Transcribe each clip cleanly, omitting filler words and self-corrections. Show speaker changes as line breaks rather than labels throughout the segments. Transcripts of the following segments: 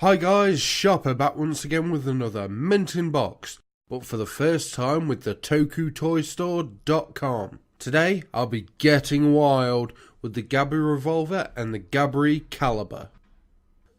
Hi guys, Shopper back once again with another minting box, but for the first time with the TokuToyStore.com. Today I'll be getting wild with the Gaburevolver and the Gaburicaliber.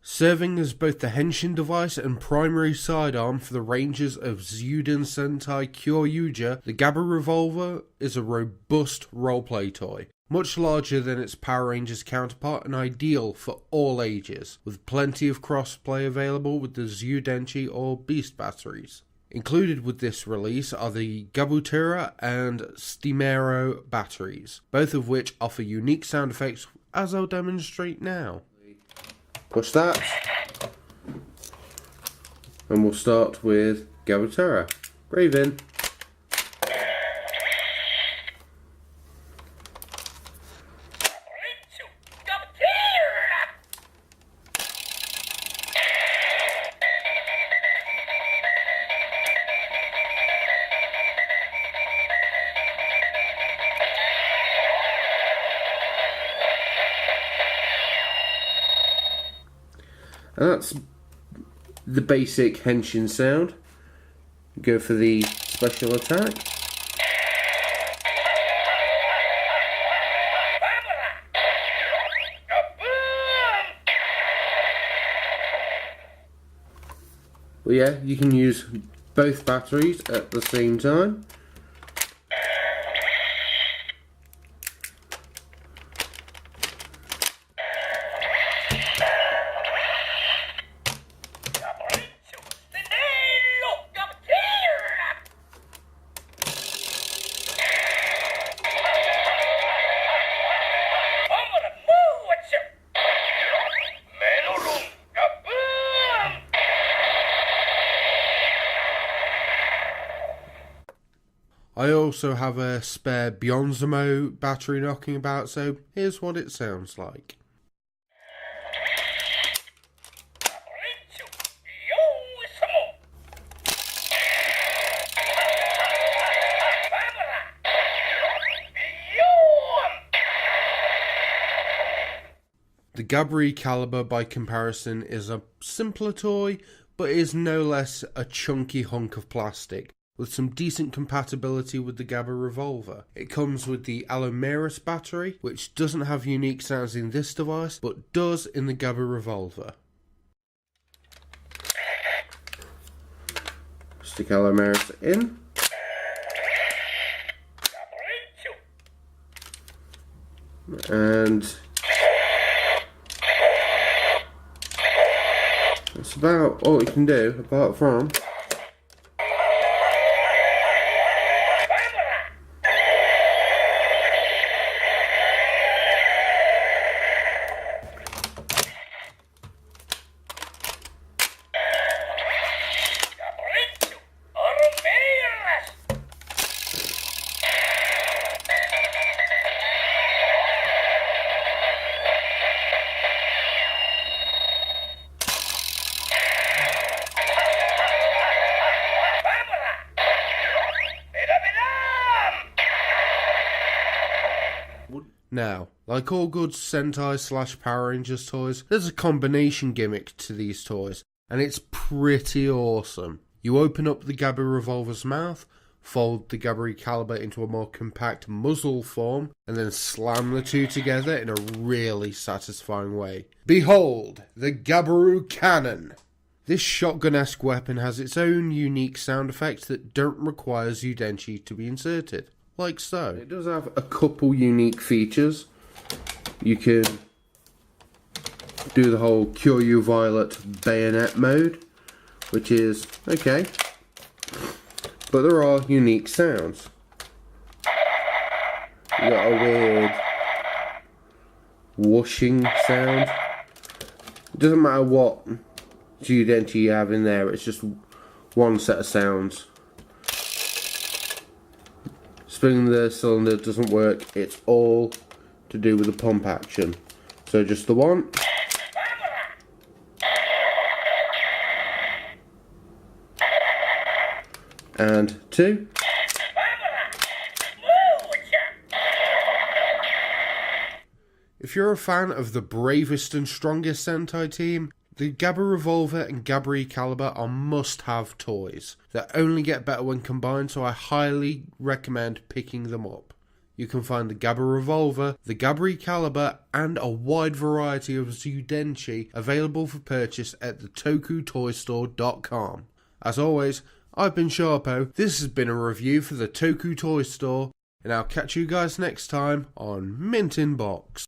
Serving as both the henshin device and primary sidearm for the ranges of Zyuden Sentai Kyoryuger, the Gaburevolver is a robust roleplay toy. Much larger than its Power Rangers counterpart and ideal for all ages, with plenty of crossplay available with the Zyudenchi or Beast batteries. Included with this release are the Gaburevolver and Stimero batteries, both of which offer unique sound effects as I'll demonstrate now. Push that, and we'll start with Gaburevolver. Breathe in. And that's the basic henshin sound. Go for the special attack. Well, yeah, you can use both batteries at the same time. I also have a spare Bionzamo battery knocking about, so here's what it sounds like. The Gaburicaliber, by comparison, is a simpler toy, but is no less a chunky hunk of plastic, with some decent compatibility with the Gaburevolver. It comes with the Alumeris battery, which doesn't have unique sounds in this device, but does in the Gaburevolver. Stick Alumeris in. And that's about all you can do, apart from Now, like all good Sentai / Power Rangers toys, there's a combination gimmick to these toys, and it's pretty awesome. You open up the Gaburevolver's mouth, fold the Gaburicaliber into a more compact muzzle form, and then slam the two together in a really satisfying way. Behold, the Gaburevolver Cannon! This shotgun-esque weapon has its own unique sound effects that don't require Zyudenchi to be inserted. Like so. It does have a couple unique features. You can do the whole Kyoryu Violet bayonet mode, which is okay, but there are unique sounds. You got a weird whooshing sound. It doesn't matter what Zyudenchi you have in there, it's just one set of sounds. Spinning the cylinder doesn't work, it's all to do with the pump action. So just the one. And two. If you're a fan of the bravest and strongest Sentai team, The Gaburevolver and Gaburicaliber are must-have toys that only get better when combined, so I highly recommend picking them up. You can find the Gaburevolver, the Gaburicaliber, and a wide variety of Zyuden available for purchase at the TokuToyStore.com. As always, I've been Sharpo, this has been a review for the Toku Toy Store, and I'll catch you guys next time on Mint in Box.